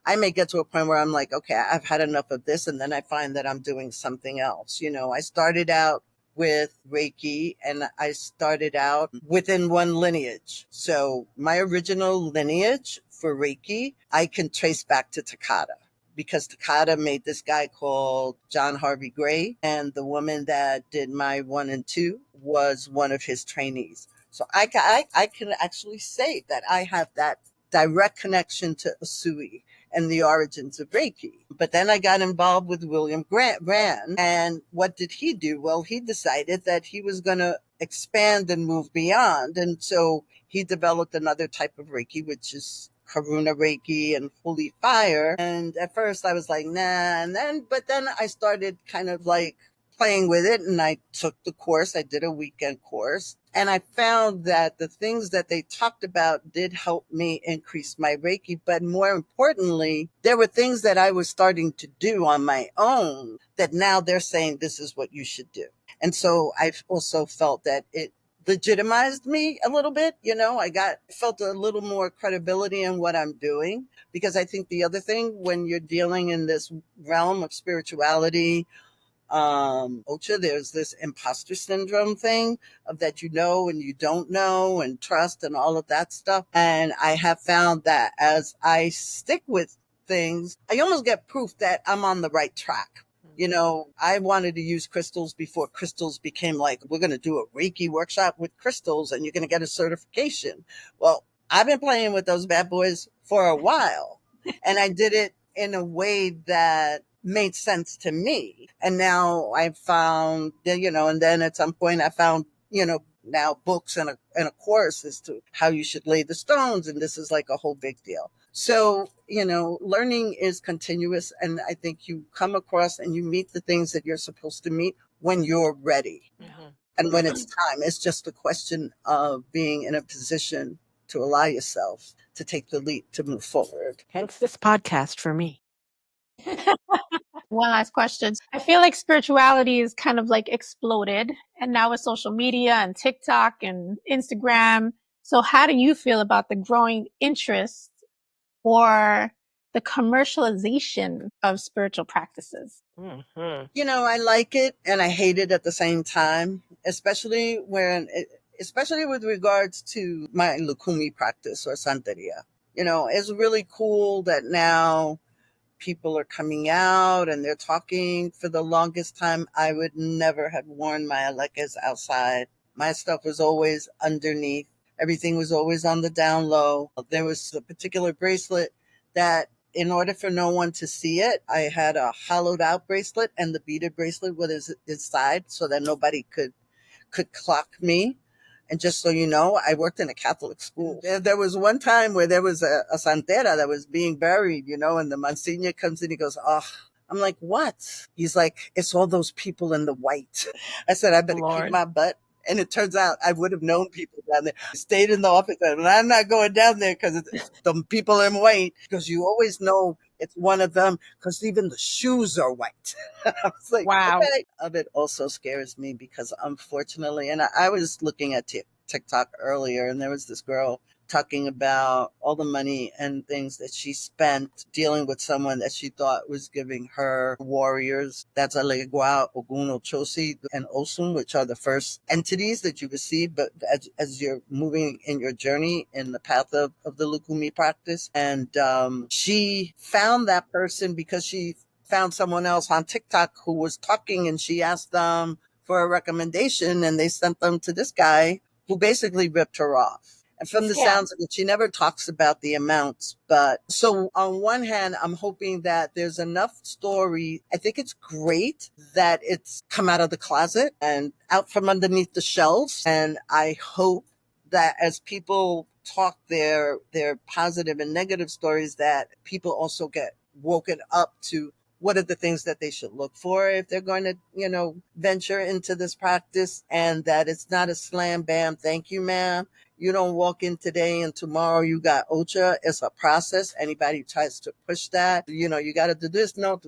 I may get to a point where I'm like, okay, I've had enough of this. And then I find that I'm doing something else. I started out with Reiki, and I started out within one lineage. So my original lineage for Reiki, I can trace back to Takata, because Takata made this guy called John Harvey Gray, and the woman that did my 1 and 2 was one of his trainees. So I can actually say that I have that direct connection to Usui and the origins of Reiki. But then I got involved with William Rand. And what did he do? Well, he decided that he was going to expand and move beyond. And so he developed another type of Reiki, which is Karuna Reiki and Holy Fire. And at first I was like, nah. But then I started kind of like playing with it, and I took the course. I did a weekend course, and I found that the things that they talked about did help me increase my Reiki. But more importantly, there were things that I was starting to do on my own that now they're saying this is what you should do. And so I've also felt that it legitimized me a little bit. I felt a little more credibility in what I'm doing, because I think the other thing when you're dealing in this realm of spirituality, Ocha, there's this imposter syndrome thing of that and you don't know, and trust and all of that stuff. And I have found that as I stick with things, I almost get proof that I'm on the right track. I wanted to use crystals before crystals became like, we're going to do a Reiki workshop with crystals and you're going to get a certification. Well, I've been playing with those bad boys for a while, and I did it in a way that made sense to me. And now I found, and then at some point I found, now books and a course as to how you should lay the stones. And this is like a whole big deal. So, learning is continuous. And I think you come across and you meet the things that you're supposed to meet when you're ready. Mm-hmm. And when it's time, it's just a question of being in a position to allow yourself to take the leap to move forward. Hence this podcast for me. One last question. I feel like spirituality is kind of like exploded, and now with social media and TikTok and Instagram. So how do you feel about the growing interest or the commercialization of spiritual practices? Mm-hmm. I like it and I hate it at the same time, especially with regards to my Lukumi practice or Santeria. It's really cool that now people are coming out and they're talking. For the longest time, I would never have worn my alekas outside. My stuff was always underneath. Everything was always on the down low. There was a particular bracelet that, in order for no one to see it, I had a hollowed out bracelet and the beaded bracelet was inside so that nobody could clock me. And just so you know, I worked in a Catholic school. There was one time where there was a santera that was being buried, and the Monsignor comes in, he goes, oh, I'm like, what? He's like, it's all those people in the white. I said, I better keep my butt. And it turns out I would have known people down there. I stayed in the office, and I'm not going down there because it's the people in white, because you always know it's one of them, because even the shoes are white. I was like, wow. Okay. Of it also scares me because unfortunately, and I was looking at TikTok earlier, and there was this girl talking about all the money and things that she spent dealing with someone that she thought was giving her warriors. That's Alegua, Ogun, Ochosi, and Osun, which are the first entities that you receive, but as you're moving in your journey in the path of the Lukumi practice. And she found that person because she found someone else on TikTok who was talking, and she asked them for a recommendation, and they sent them to this guy who basically ripped her off. And from the sounds of it, she never talks about the amounts. But so on one hand, I'm hoping that there's enough story. I think it's great that it's come out of the closet and out from underneath the shelves. And I hope that as people talk their positive and negative stories, that people also get woken up to what are the things that they should look for if they're going to, venture into this practice, and that it's not a slam bam, thank you, ma'am. You don't walk in today and tomorrow you got Ocha. It's a process. Anybody who tries to push that, you got to do this, no,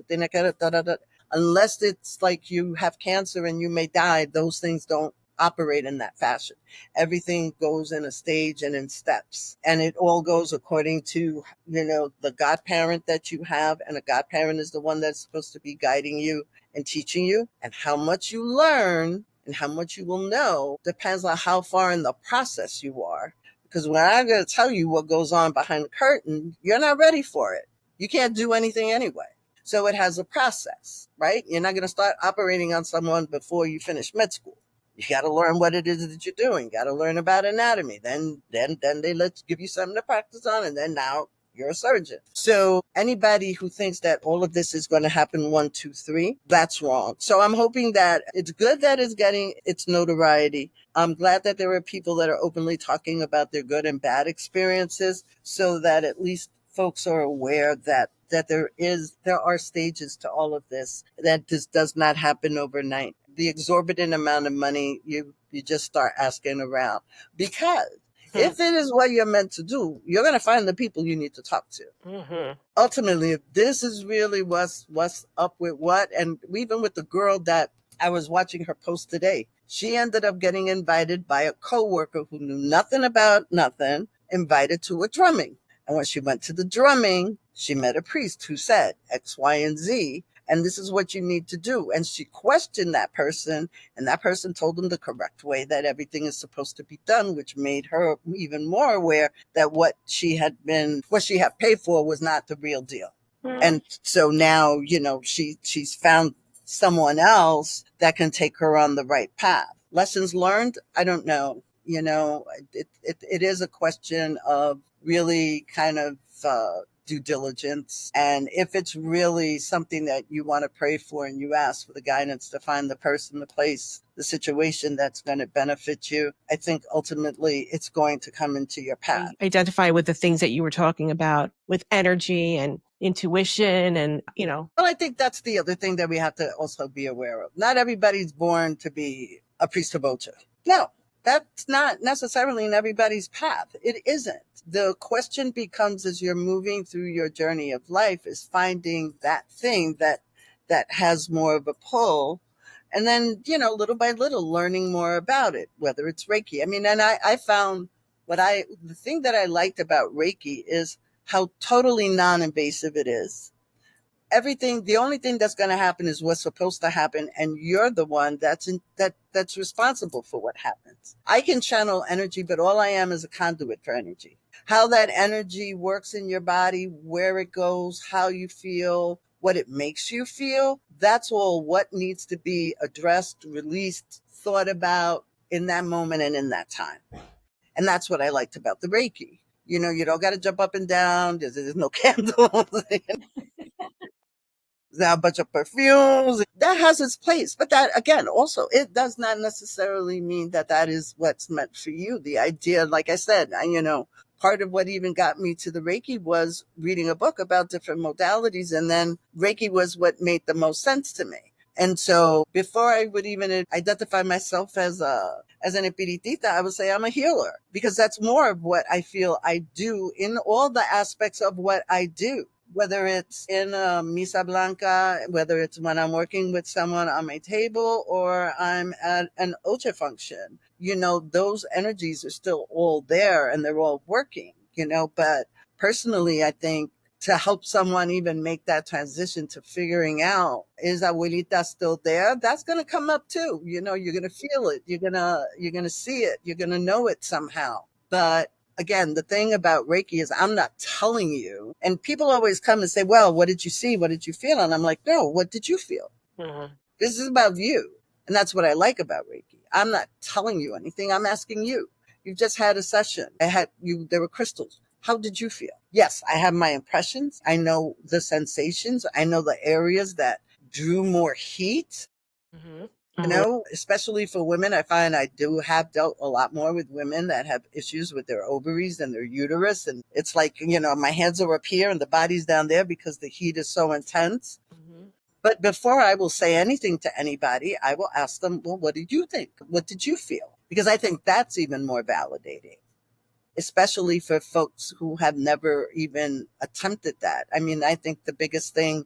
unless it's like you have cancer and you may die, those things don't operate in that fashion. Everything goes in a stage and in steps, and it all goes according to, the godparent that you have. And a godparent is the one that's supposed to be guiding you and teaching you, and how much you learn and how much you will know depends on how far in the process you are. Because when I'm going to tell you what goes on behind the curtain, you're not ready for it. You can't do anything anyway. So it has a process, right? You're not going to start operating on someone before you finish med school. You got to learn what it is that you're doing. You got to learn about anatomy. Then they give you something to practice on, and then now you're a surgeon. So anybody who thinks that all of this is going to happen 1, 2, 3, that's wrong. So I'm hoping that it's good that it's getting its notoriety. I'm glad that there are people that are openly talking about their good and bad experiences, so that at least folks are aware that there are stages to all of this, that this does not happen overnight. The exorbitant amount of money, you just start asking around, because if it is what you're meant to do, you're going to find the people you need to talk to. Ultimately, if this is really what's up with what, and even with the girl that I was watching her post today, she ended up getting invited by a coworker who knew nothing about nothing, invited to a drumming. And when she went to the drumming, she met a priest who said X, Y, and Z, and this is what you need to do. And she questioned that person, and that person told them the correct way that everything is supposed to be done, which made her even more aware that what she had paid for was not the real deal. And so now, she's found someone else that can take her on the right path. Lessons learned? I don't know. It is a question of really kind of due diligence. And if it's really something that you want to pray for and you ask for the guidance to find the person, the place, the situation that's going to benefit you, I think ultimately it's going to come into your path. Identify with the things that you were talking about with energy and intuition and. Well, I think that's the other thing that we have to also be aware of. Not everybody's born to be a priest of Ocha. No, that's not necessarily in everybody's path. It isn't. The question becomes, as you're moving through your journey of life, is finding that thing that has more of a pull. And then, little by little, learning more about it, whether it's Reiki. I mean, and I found the thing that I liked about Reiki is how totally non-invasive it is. The only thing that's going to happen is what's supposed to happen, and you're the one that's responsible for what happens. I can channel energy, but all I am is a conduit for energy. How that energy works in your body, where it goes, how you feel, what it makes you feel, that's all what needs to be addressed, released, thought about in that moment and in that time. And that's what I liked about the Reiki. You don't got to jump up and down. There's no candles. Now a bunch of perfumes. That has its place. But that, again, also, it does not necessarily mean that is what's meant for you. The idea, like I said, part of what even got me to the Reiki was reading a book about different modalities. And then Reiki was what made the most sense to me. And so before I would even identify myself as an Espiritista, I would say I'm a healer, because that's more of what I feel I do in all the aspects of what I do. Whether it's in a Misa Blanca, whether it's when I'm working with someone on my table, or I'm at an Ocha function, those energies are still all there and they're all working, but personally, I think to help someone even make that transition to figuring out, is Abuelita still there? That's going to come up too. You're going to feel it. You're going to see it. You're going to know it somehow. But again, the thing about Reiki is I'm not telling you. And people always come and say, well, what did you see? What did you feel? And I'm like, no, what did you feel? This is about you. And that's what I like about Reiki. I'm not telling you anything. I'm asking you. You've just had a session. There were crystals. How did you feel? Yes, I have my impressions. I know the sensations. I know the areas that drew more heat. Especially for women, I find I have dealt a lot more with women that have issues with their ovaries and their uterus. And it's like, my hands are up here and the body's down there because the heat is so intense. But before I will say anything to anybody, I will ask them, well, what did you think? What did you feel? Because I think that's even more validating, especially for folks who have never even attempted that. I mean, I think the biggest thing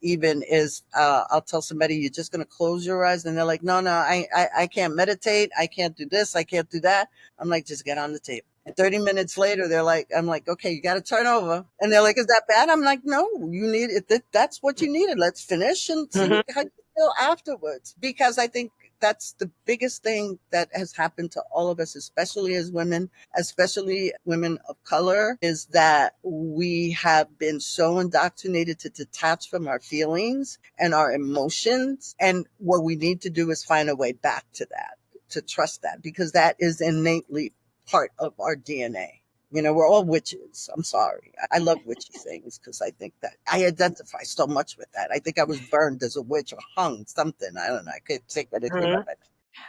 even is, I'll tell somebody, you're just going to close your eyes. And they're like, no, I can't meditate. I can't do this. I can't do that. I'm like, just get on the table. And 30 minutes later, I'm like, okay, you got to turn over. And they're like, is that bad? I'm like, no, you need it. That's what you needed. Let's finish and see how you feel afterwards. Because I think that's the biggest thing that has happened to all of us, especially as women, especially women of color, is that we have been so indoctrinated to detach from our feelings and our emotions. And what we need to do is find a way back to that, to trust that, because that is innately part of our DNA. You know, we're all witches. I'm sorry. I love witchy things because I think that I identify so much with that. I think I was burned as a witch or hung something. I don't know. I could take anything of it.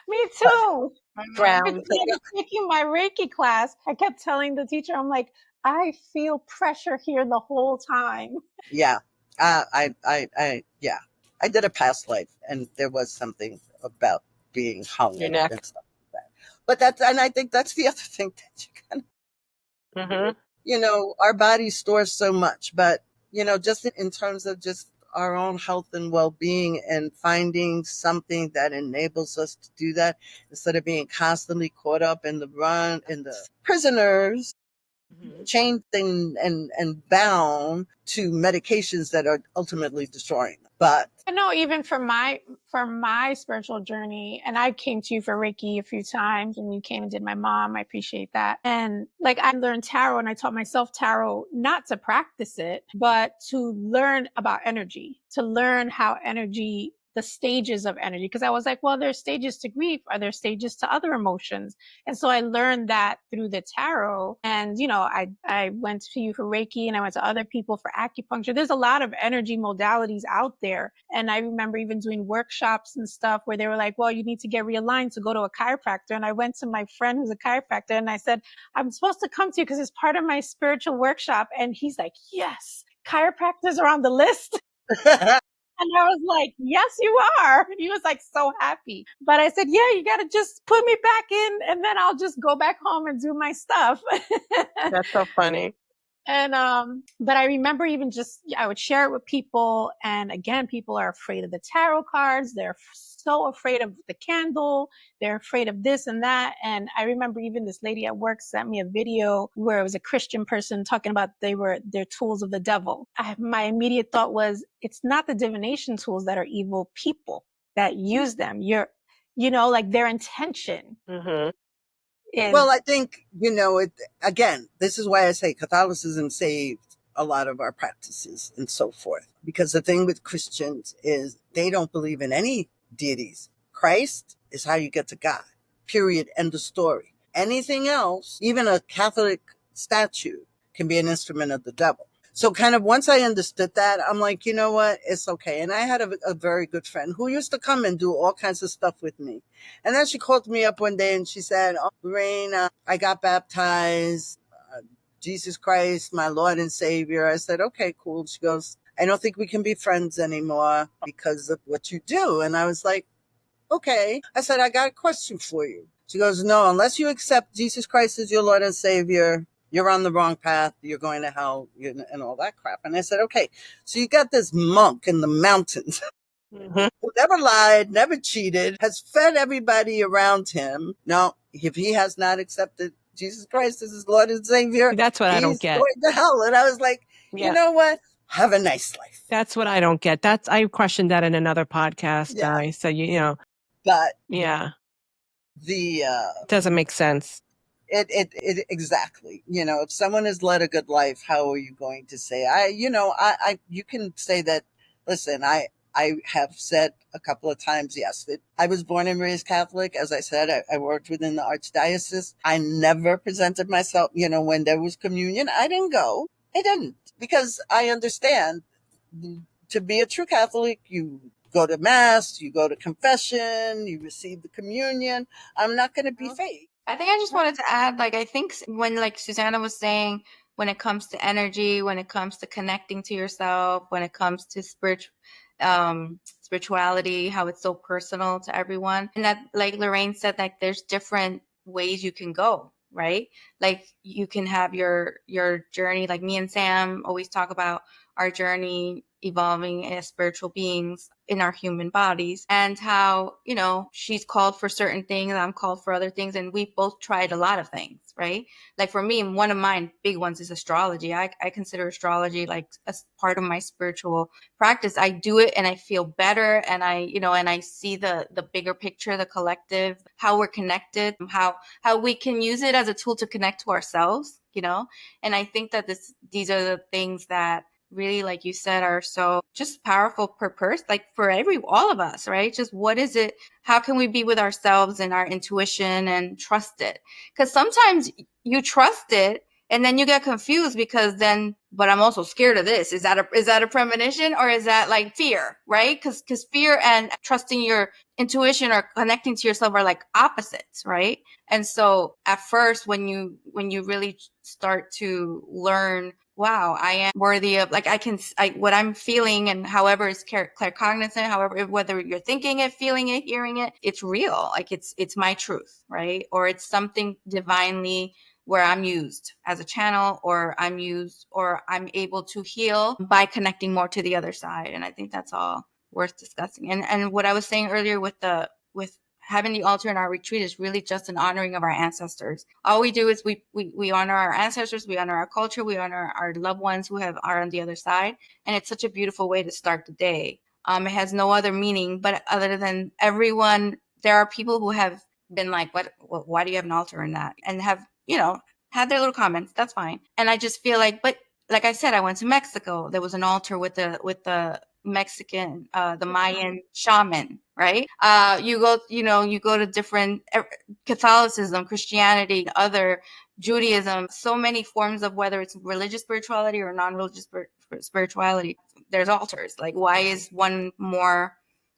Me But, too. Brown. When I was taking my Reiki class, I kept telling the teacher, I'm like, I feel pressure here the whole time. yeah. Yeah. I did a past life and there was something about being hung Your in it neck. and stuff like that. But and I think that's the other thing that you kind of, you know, our body stores so much, but, you know, just in terms of just our own health and well-being and finding something that enables us to do that instead of being constantly caught up in the run, in the prisoners, chained and bound to medications that are ultimately destroying them. But I know even for my spiritual journey, and I came to you for Reiki a few times, and you came and did my mom. I appreciate that. And like I learned tarot and I taught myself tarot, not to practice it, but to learn about energy, to learn how energy, the stages of energy. Cause I was like, well, there's stages to grief. Are there stages to other emotions? And so I learned that through the tarot. And, you know, I went to you for Reiki and I went to other people for acupuncture. There's a lot of energy modalities out there. And I remember even doing workshops and stuff where they were like, well, you need to get realigned to go to a chiropractor. And I went to my friend who's a chiropractor and I said, I'm supposed to come to you because it's part of my spiritual workshop. And he's like, yes, chiropractors are on the list. And I was like, yes, you are. And he was like so happy. But I said, yeah, you got to just put me back in and then I'll just go back home and do my stuff. That's so funny. And, but I remember even just, I would share it with people. And again, people are afraid of the tarot cards. They're so afraid of the candle. They're afraid of this and that. And I remember even this lady at work sent me a video where it was a Christian person talking about they're tools of the devil. My immediate thought was, it's not the divination tools that are evil, people that use them. You know, like their intention is. well, I think, you know, again, this is why I say Catholicism saved a lot of our practices and so forth. Because the thing with Christians is they don't believe in any deities. Christ is how you get to God. Period. End of story. Anything else, even a Catholic statue, can be an instrument of the devil. So kind of once I understood that, I'm like, you know what? It's okay. And I had a very good friend who used to come and do all kinds of stuff with me. And then she called me up one day and she said, oh, Lorraine, I got baptized. Jesus Christ, my Lord and Savior. I said, okay, cool. She goes, I don't think we can be friends anymore because of what you do. And I was like, okay. I said, I got a question for you. She goes, no, unless you accept Jesus Christ as your Lord and Savior, you're on the wrong path. You're going to hell and all that crap. And I said, okay, so you got this monk in the mountains who never lied, never cheated, has fed everybody around him. Now, if he has not accepted Jesus Christ as his Lord and Savior, That's what I don't he's get. going to hell. And I was like, Yeah. you know what? Have a nice life. That's what I don't get. I questioned that in another podcast. Yeah. I said, you know, But yeah, the it doesn't make sense. it exactly. You know, if someone has led a good life, how are you going to say you can say that, listen, I have said a couple of times, yes, that I was born and raised Catholic. As I said, I worked within the Archdiocese. I never presented myself, you know, when there was communion, I didn't go. I didn't, because I understand to be a true Catholic, you go to mass, you go to confession, you receive the communion. I'm not going to be fake. I think I just wanted to add, like, I think when, like Susanna was saying, when it comes to energy, when it comes to connecting to yourself, when it comes to spirituality, how it's so personal to everyone. And that, like Lorraine said, like there's different ways you can go, right? Like you can have your journey, like me and Sam always talk about our journey evolving as spiritual beings in our human bodies, and how, you know, she's called for certain things, I'm called for other things, and we both tried a lot of things, right? Like for me, one of my big ones is astrology. I consider astrology like a part of my spiritual practice. I do it and I feel better, and I see the bigger picture, the collective, how we're connected, how we can use it as a tool to connect to ourselves, you know? And I think that these are the things that really, like you said, are so just powerful per person, like for all of us, right? Just what is it? How can we be with ourselves and our intuition and trust it? Because sometimes you trust it and then you get confused because then, but I'm also scared of this. Is that a premonition, or is that like fear, right? Because fear and trusting your intuition or connecting to yourself are like opposites, right? And so at first, when you really start to learn, wow, I am worthy of, like, what I'm feeling, and however is claircognizant, however, whether you're thinking it, feeling it, hearing it, it's real. Like it's my truth, right? Or it's something divinely where I'm used as a channel, or I'm able to heal by connecting more to the other side. And I think that's all worth discussing. And what I was saying earlier with having the altar in our retreat is really just an honoring of our ancestors. All we do is we honor our ancestors, we honor our culture, we honor our loved ones who are on the other side. And it's such a beautiful way to start the day. It has no other meaning, but other than everyone, there are people who have been like, why do you have an altar in that? And have, had their little comments. That's fine. And I just feel like, but like I said, I went to Mexico. There was an altar with the Mexican, the Mayan shaman, right? You go to different Catholicism, Christianity, other Judaism, so many forms of whether it's religious spirituality or non-religious spirituality. There's altars. Like, why is one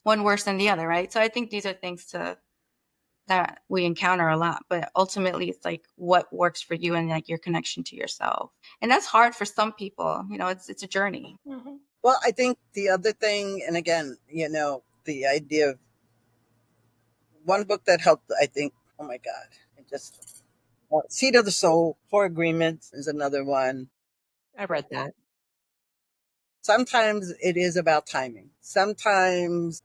worse than the other, right? So I think these are things that we encounter a lot, but ultimately it's like what works for you and like your connection to yourself. And that's hard for some people. It's a journey. Mm-hmm. Well, I think the other thing, and again, the idea of one book that helped, I think, oh my God, it just, Seed of the Soul, Four Agreements is another one. I read that. Sometimes it is about timing. Sometimes,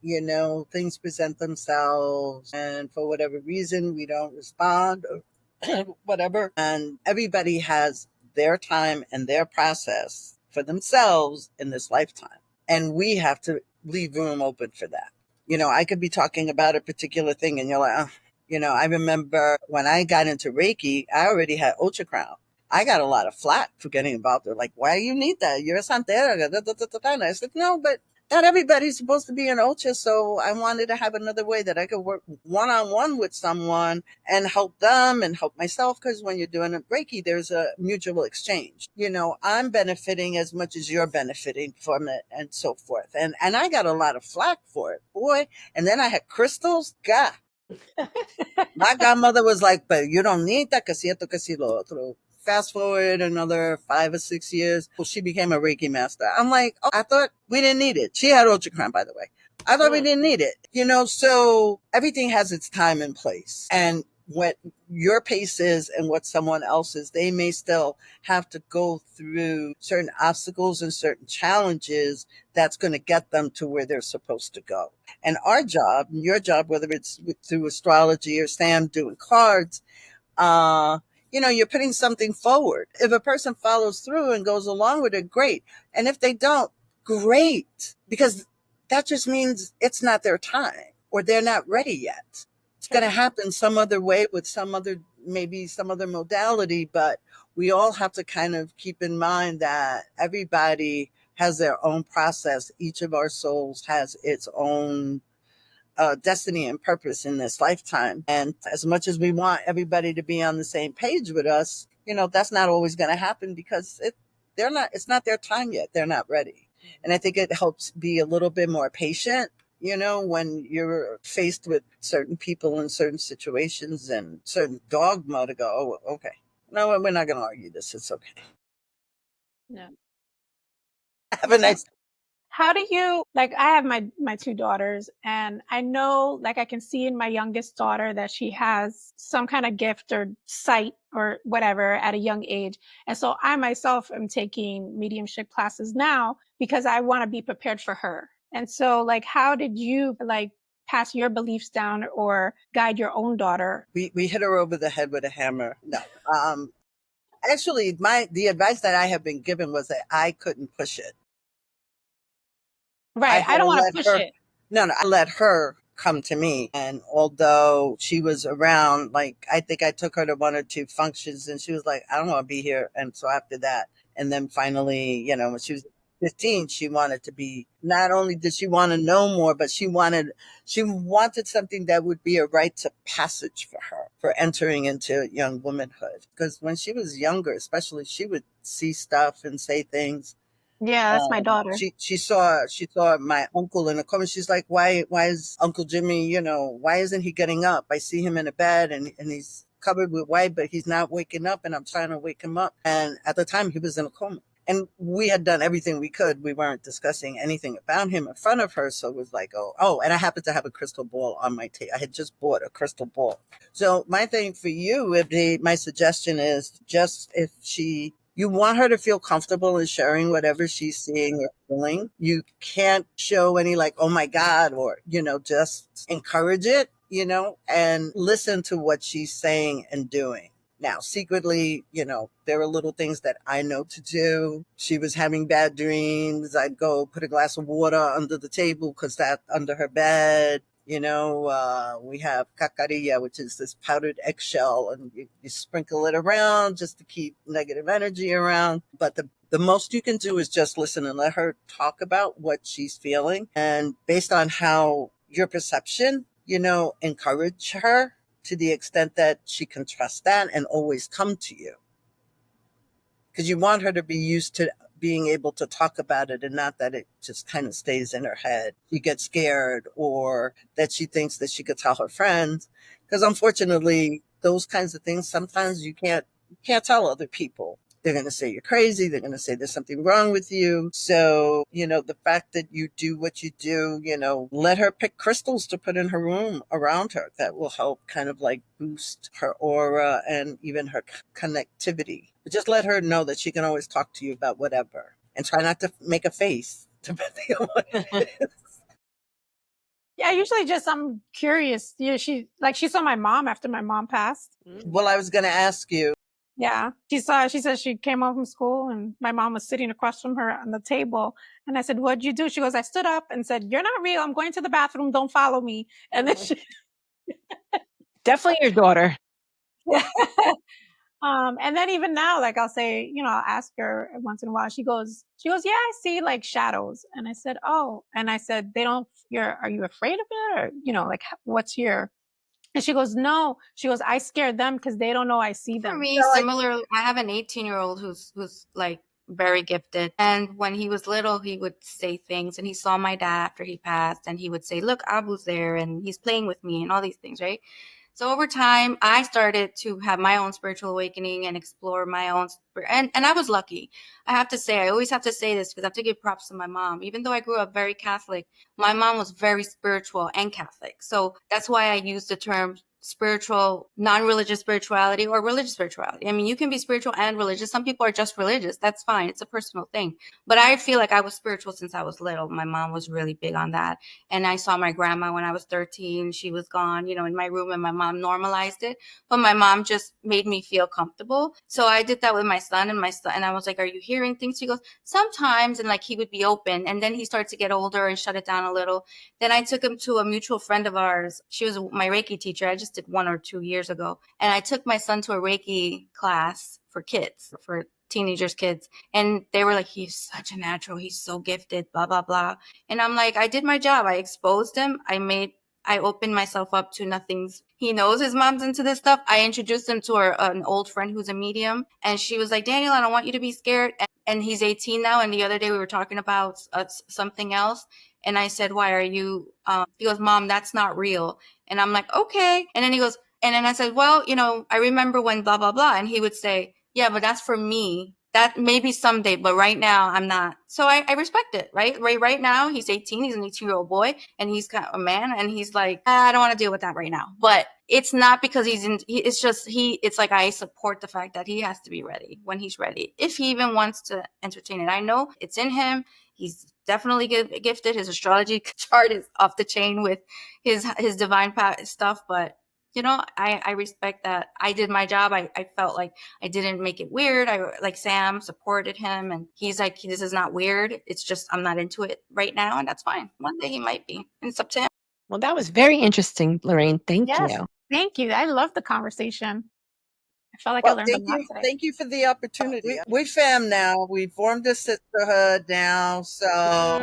things present themselves and for whatever reason we don't respond or whatever. And everybody has their time and their process for themselves in this lifetime. And we have to leave room open for that. I could be talking about a particular thing and you're like, I remember when I got into Reiki, I already had Ultra Crown. I got a lot of flack for getting involved. They're like, why do you need that? You're a Santera. And I said, no, but not everybody's supposed to be an Ultra. So I wanted to have another way that I could work one-on-one with someone and help them and help myself. Because when you're doing a Reiki, there's a mutual exchange. I'm benefiting as much as you're benefiting from it and so forth. And I got a lot of flack for it, boy. And then I had crystals. God. My godmother was like, but you don't need that, que si esto, que si lo otro. Fast forward another 5 or 6 years, well, she became a Reiki master. I'm like, oh, I thought we didn't need it. She had Ultra Crown, by the way. I thought we didn't need it. So everything has its time and place. And what your pace is and what someone else's, they may still have to go through certain obstacles and certain challenges that's going to get them to where they're supposed to go. And our job, your job, whether it's through astrology or Sam doing cards, you're putting something forward. If a person follows through and goes along with it, great. And if they don't, great. Because that just means it's not their time or they're not ready yet. It's going to happen some other way with maybe some other modality, but we all have to kind of keep in mind that everybody has their own process. Each of our souls has its own destiny and purpose in this lifetime. And as much as we want everybody to be on the same page with us, that's not always going to happen because it's not their time yet. They're not ready. And I think it helps be a little bit more patient, when you're faced with certain people in certain situations and certain dogma to go, oh, okay. No, we're not going to argue this. It's okay. Yeah. Have a nice How do you, like, I have my two daughters, and I know, like, I can see in my youngest daughter that she has some kind of gift or sight or whatever at a young age. And so I myself am taking mediumship classes now because I want to be prepared for her. And so, like, how did you, like, pass your beliefs down or guide your own daughter? We hit her over the head with a hammer. No. Actually, the advice that I have been given was that I couldn't push it. I Right. had I don't to want to let push her, it. no, I let her come to me. And although she was around, like, I think I took her to one or two functions and she was like, I don't want to be here. And so after that, and then finally, when she was 15, she wanted to be, not only did she want to know more, but she wanted something that would be a rites of passage for her for entering into young womanhood. Because when she was younger, especially, she would see stuff and say things. Yeah, that's my daughter. She saw my uncle in the corner. She's like, why is Uncle Jimmy, why isn't he getting up? I see him in a bed and he's covered with white, but he's not waking up, and I'm trying to wake him up. And at the time he was in a coma. And we had done everything we could. We weren't discussing anything about him in front of her. So it was like, oh, and I happened to have a crystal ball on my table. I had just bought a crystal ball. So my thing for you, my suggestion is just you want her to feel comfortable in sharing whatever she's seeing or feeling. You can't show any like, oh my God, or, just encourage it, and listen to what she's saying and doing. Now, secretly, there are little things that I know to do. She was having bad dreams. I'd go put a glass of water under the table because that's under her bed. We have cacarilla, which is this powdered eggshell, and you sprinkle it around just to keep negative energy around. But the most you can do is just listen and let her talk about what she's feeling. And based on how your perception, encourage her to the extent that she can trust that and always come to you. Because you want her to be used to being able to talk about it and not that it just kind of stays in her head. She gets scared or that she thinks that she could tell her friends. Because unfortunately, those kinds of things, sometimes you can't tell other people. They're going to say you're crazy. They're going to say there's something wrong with you. So, the fact that you do what you do, let her pick crystals to put in her room around her. That will help kind of like boost her aura and even her connectivity. But just let her know that she can always talk to you about whatever, and try not to make a face depending on what it is. Yeah, usually just I'm curious. Yeah, she saw my mom after my mom passed. Well, I was going to ask you. Yeah, she said she came home from school and my mom was sitting across from her on the table. And I said, what'd you do? She goes, I stood up and said, you're not real. I'm going to the bathroom. Don't follow me. And then Definitely your daughter. and then even now, like I'll say, I'll ask her once in a while. She goes, yeah, I see like shadows. And I said, oh, and I said, are you afraid of it? Or, like what's your, and she goes, no. She goes, I scare them because they don't know I see For them. me, similar, I have an 18-year-old who's like very gifted. And when he was little, he would say things, and he saw my dad after he passed, and he would say, look, Abu's there and he's playing with me and all these things, right? So over time, I started to have my own spiritual awakening and explore my own. And I was lucky. I have to say, I always have to say this because I have to give props to my mom. Even though I grew up very Catholic, my mom was very spiritual and Catholic. So that's why I use the term spiritual, non-religious spirituality or religious spirituality. I mean, you can be spiritual and religious. Some people are just religious. That's fine. It's a personal thing. But I feel like I was spiritual since I was little. My mom was really big on that. And I saw my grandma when I was 13. She was gone, in my room, and my mom normalized it. But my mom just made me feel comfortable. So I did that with my son, and I was like, are you hearing things? She goes, sometimes. And like he would be open. And then he started to get older and shut it down a little. Then I took him to a mutual friend of ours. She was my Reiki teacher. I just did 1 or 2 years ago. And I took my son to a Reiki class for kids, for teenagers, kids. And they were like, he's such a natural. He's so gifted, blah, blah, blah. And I'm like, I did my job. I exposed him. I opened myself up to nothing's. He knows his mom's into this stuff. I introduced him to an old friend who's a medium. And she was like, Daniel, I don't want you to be scared. And he's 18 now. And the other day we were talking about something else. And I said, why are you, he goes, Mom, that's not real. And I'm like, okay. And then he goes, and then I said, well, I remember when blah, blah, blah. And he would say, yeah, but that's for me. That maybe someday, but right now I'm not. So I respect it, right? Right now he's 18. He's an 18-year-old boy, and he's got a man, and he's like, I don't want to deal with that right now. But it's not because it's just it's like I support the fact that he has to be ready when he's ready, if he even wants to entertain it. I know it's in him. He's definitely gifted. His astrology chart is off the chain with his divine stuff, but you know, I respect that. I did my job. I felt like I didn't make it weird. Like Sam supported him, and he's like, this is not weird. It's just I'm not into it right now, and that's fine. One day he might be, and it's up to him. Well, that was very interesting, Lorraine. Thank Yes. you. Thank you. I love the conversation. I felt like I Well, learned a lot today. thank you for the opportunity. We fam now. We formed a sisterhood now, so